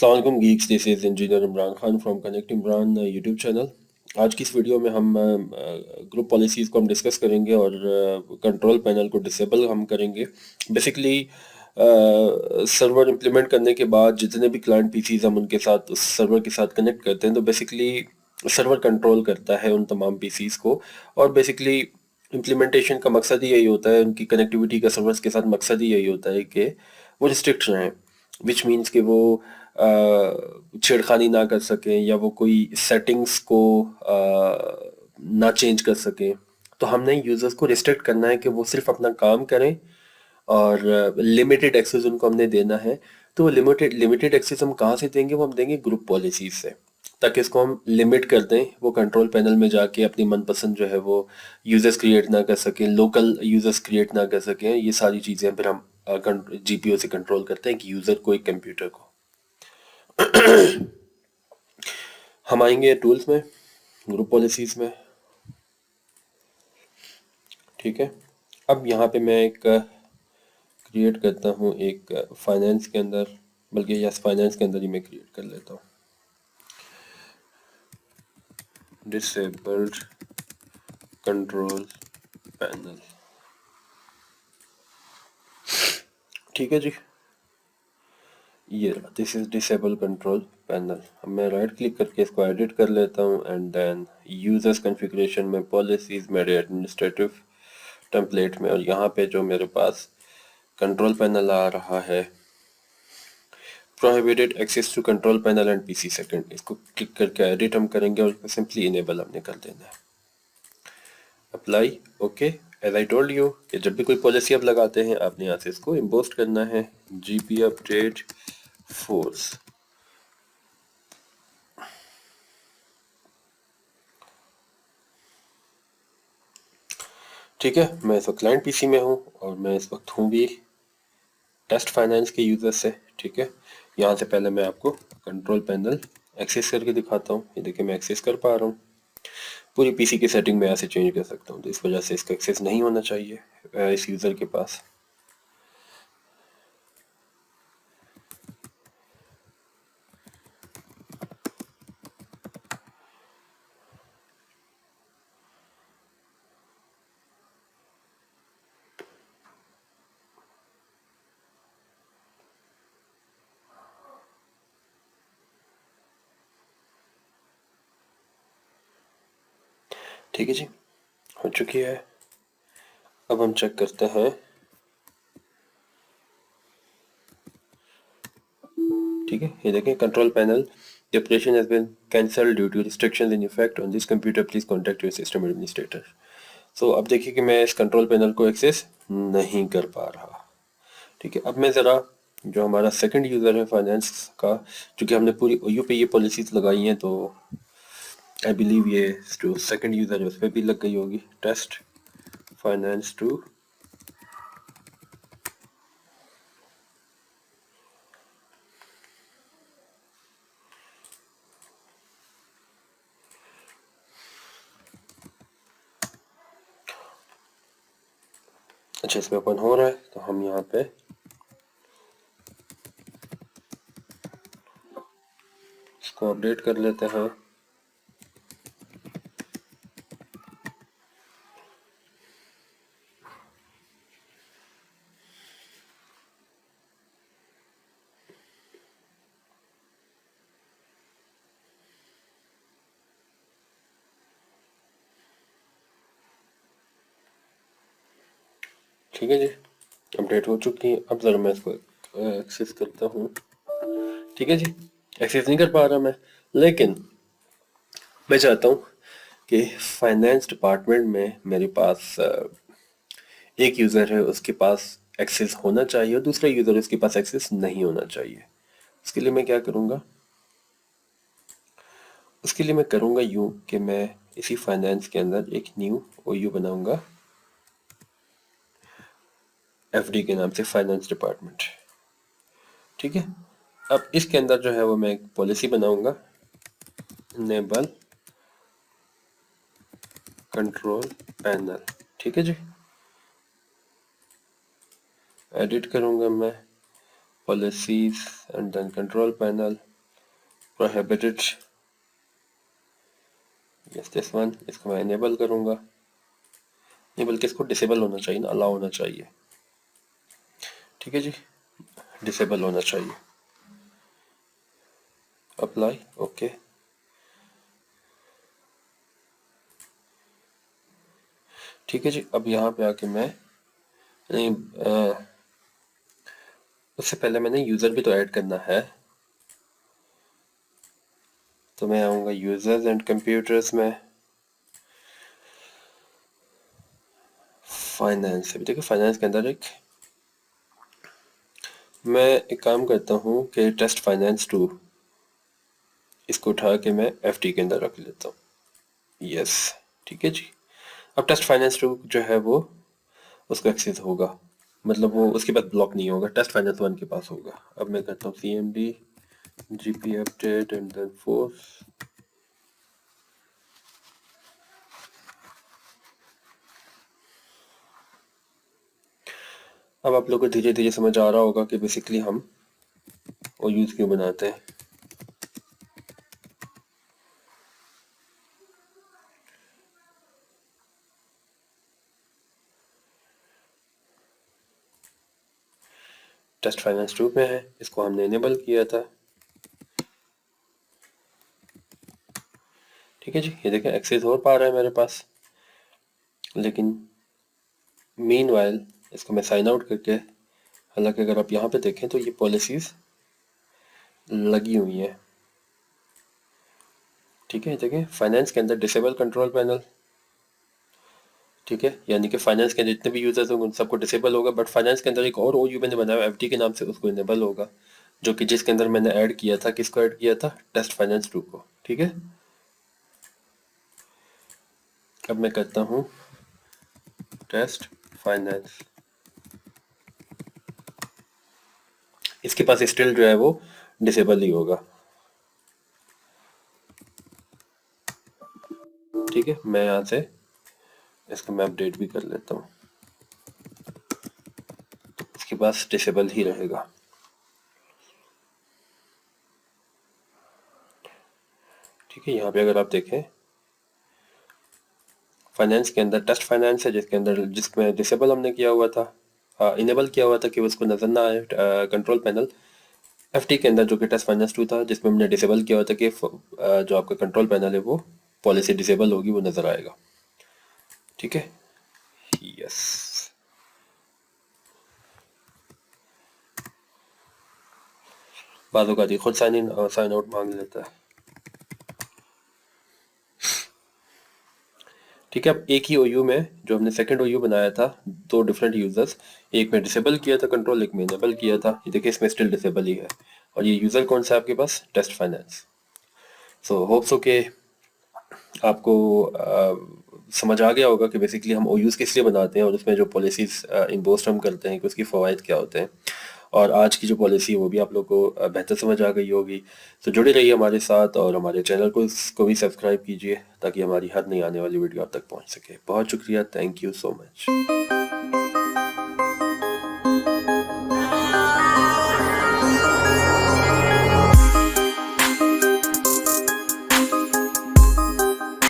अस्सलाम वालेकुम Geeks, this is engineer Imran Khan from connect Imran YouTube channel. आज की इस वीडियो में हम ग्रुप पॉलिसीज़ को हम डिस्कस करेंगे और कंट्रोल पैनल को डिसेबल हम करेंगे। बेसिकली सर्वर इंप्लीमेंट करने के बाद जितने भी क्लाइंट पीसीज हम उनके साथ उस सर्वर के साथ कनेक्ट करते हैं तो बेसिकली सर्वर कंट्रोल करता है उन तमाम पीसीज को। और बेसिकली इम्प्लीमेंटेशन का मकसद ही यही होता है, उनकी कनेक्टिविटी का सर्वर्स के साथ मकसद ही यही होता है कि वो रिस्ट्रिक्ट रहें, विच मीन्स कि वो छेड़खानी ना कर सकें या वो कोई सेटिंग्स को ना चेंज कर सकें। तो हमने यूज़र्स को रिस्ट्रिक्ट करना है कि वो सिर्फ अपना काम करें और लिमिटेड एक्सेस उनको हमने देना है। तो लिमिटेड लिमिटेड एक्सेस हम कहाँ से देंगे? वो हम देंगे ग्रुप पॉलिसीज से, ताकि इसको हम लिमिट कर दें। वो कंट्रोल पैनल में जाके अपनी मनपसंद जो है वो यूज़र्स क्रिएट ना कर सकें, लोकल यूज़र्स क्रिएट ना कर सकें। ये सारी चीज़ें फिर हम जीपीओ से कंट्रोल करते हैं, कि यूज़र को, एक कंप्यूटर को। हम आएंगे टूल्स में, ग्रुप पॉलिसीज में। ठीक है, अब यहाँ पे मैं एक क्रिएट करता हूँ, एक फाइनेंस के अंदर, बल्कि यस फाइनेंस के अंदर ही मैं क्रिएट कर लेता हूँ, डिसेबल्ड कंट्रोल पैनल। ठीक है जी, ये this is disable control panel. अब मैं राइट क्लिक करके इसको एडिट कर लेता हूँ एंड देन यूजर्स कॉन्फ़िगरेशन में, पॉलिसीज, मेरे एडमिनिस्ट्रेटिव टेम्पलेट में, और यहाँ पे जो मेरे पास कंट्रोल पैनल आ रहा है, prohibited access to control panel and PC second, इसको क्लिक करके एडिट हम करेंगे और इसको सिंपली इनेबल हमने कर देना है। Apply, okay. As I told you कि जब भी कोई पॉलिसी आप लगाते हैं आपने यहाँ से इसको इम्पोस्ट करना है, जीपी अपडेट फोर्स। ठीक है, मैं इस वक्त क्लाइंट पीसी में हूँ और मैं इस वक्त हूँ भी टेस्ट फाइनेंस के यूज़र से। ठीक है, यहाँ से पहले मैं आपको कंट्रोल पैनल एक्सेस करके दिखाता हूँ। ये देखिए मैं एक्सेस कर पा रहा हूँ, पूरी पीसी की सेटिंग में यहाँ से चेंज कर सकता हूँ। तो इस वजह से इसका एक्सेस नहीं होना चाहिए इस यूज़र के पास। ठीक है जी, हो चुकी है। अब हम चेक करते हैं। ठीक है, ये देखें control panel, the operation has been cancelled due to restrictions in effect on this computer, please contact your system administrator। सो अब देखिए कि मैं इस कंट्रोल पैनल को एक्सेस नहीं कर पा रहा। ठीक है, अब मैं ज़रा जो हमारा सेकंड यूज़र है फाइनेंस का, चूँकि हमने पूरी ओयू पे ये पॉलिसीज लगाई हैं, तो आई बिलीव ये जो सेकंड यूज़र है उस पर भी लग गई होगी, टेस्ट फाइनेंस टू। अच्छा, इसमें ओपन हो रहा है, तो हम यहाँ पे इसको अपडेट कर लेते हैं। ठीक है जी, अपडेट हो चुकी है। अब ज़रा मैं इसको एक्सेस करता हूँ। ठीक है जी, एक्सेस नहीं कर पा रहा मैं, लेकिन मैं चाहता हूँ कि फाइनेंस डिपार्टमेंट में मेरे पास एक यूज़र है, उसके पास एक्सेस होना चाहिए और दूसरा यूज़र उसके पास एक्सेस नहीं होना चाहिए। उसके लिए मैं क्या करूँगा? उसके लिए मैं करूँगा यूँ कि मैं इसी फाइनेंस के अंदर एक न्यू ओयू बनाऊँगा, एफडी के नाम से, फाइनेंस डिपार्टमेंट। ठीक है, अब इसके अंदर जो है वो मैं एक पॉलिसी बनाऊँगा, इनेबल कंट्रोल पैनल। ठीक है जी, एडिट करूँगा मैं, policies and then control panel. Prohibited, yes this one, इसको मैं इनेबल करूँगा। नहीं बल्कि इसको डिसेबल होना चाहिए ना, अलाउ होना चाहिए। ठीक है जी, डिसेबल होना चाहिए। Apply, okay. ठीक है जी, अब यहाँ पे आके मैं नहीं उससे पहले मैंने यूज़र भी तो ऐड करना है, तो मैं आऊँगा यूज़र्स एंड कंप्यूटर्स में, फाइनेंस। अभी देखिए फाइनेंस के अंदर मैं एक काम करता हूँ कि टेस्ट फाइनेंस 2 इसको उठा के मैं FT के अंदर रख लेता हूँ। यस, ठीक है जी। अब टेस्ट फाइनेंस 2 जो है वो उसको एक्सेस होगा, मतलब वो उसके बाद ब्लॉक नहीं होगा, टेस्ट फाइनेंस 1 के पास होगा। अब मैं करता हूँ CMD GP update and then force. अब आप लोग को धीरे धीरे समझ आ रहा होगा कि बेसिकली हम वो यूज़ क्यों बनाते हैं। टेस्ट फाइनेंस 2 में है, इसको हमने इनेबल किया था। ठीक है जी, ये देखें एक्सेस हो पा रहा है मेरे पास, लेकिन मीनवाइल इसको मैं साइन आउट करके, हालांकि अगर आप यहाँ पे देखें तो ये पॉलिसीज़ लगी हुई हैं। ठीक है, देखें फाइनेंस के अंदर डिसेबल कंट्रोल पैनल। ठीक है, यानी कि फाइनेंस के अंदर जितने भी यूजर्स होंगे उन सबको डिसेबल होगा, बट फाइनेंस के अंदर एक और OU मैंने बनाया FT के नाम से, उसको इनेबल होगा, जो कि जिसके अंदर मैंने ऐड किया था, किसको ऐड किया था, टेस्ट फाइनेंस 2 को। ठीक है, अब मैं करता हूँ टेस्ट फाइनेंस, इसके पास स्टिल जो है वो डिसेबल ही होगा। ठीक है, मैं यहाँ से इसको मैं अपडेट भी कर लेता हूँ, इसके पास डिसेबल ही रहेगा। ठीक है, यहाँ पे अगर आप देखें फाइनेंस के अंदर टेस्ट फाइनेंस है, जिसके अंदर जिसमें डिसेबल हमने किया हुआ था, इनेबल किया हुआ था कि उसको नजर ना आए कंट्रोल पैनल। FT के अंदर जो कि टेस्ट फाइनेंस 2 था, जिसमें हमने डिसेबल किया हुआ था कि जो आपका कंट्रोल पैनल है वो पॉलिसी डिसेबल होगी, वो नजर आएगा। ठीक है, यस। बाजू का खुद साइन इन और साइन आउट मांग लेता है। ठीक है, अब एक ही OU में जो हमने सेकंड OU बनाया था, दो डिफरेंट यूजर्स, एक में डिसेबल किया था कंट्रोल, एक में इनेबल किया था। ये देखिए इसमें स्टिल डिसेबल ही है, और ये यूजर कौन सा है आपके पास, test finance. So hope so के आपको समझ आ गया होगा कि बेसिकली हम OUs किस लिए बनाते हैं, और उसमें जो पॉलिसीज इम्पोज हम करते हैं कि उसकी फ़वाइद क्या होते हैं, और आज की जो पॉलिसी है वो भी आप लोग को बेहतर समझ आ गई होगी। तो जुड़े रहिए हमारे साथ, और हमारे चैनल को भी सब्सक्राइब कीजिए ताकि हमारी हर नई आने वाली वीडियो आप तक पहुंच सके। बहुत शुक्रिया, थैंक यू सो मच।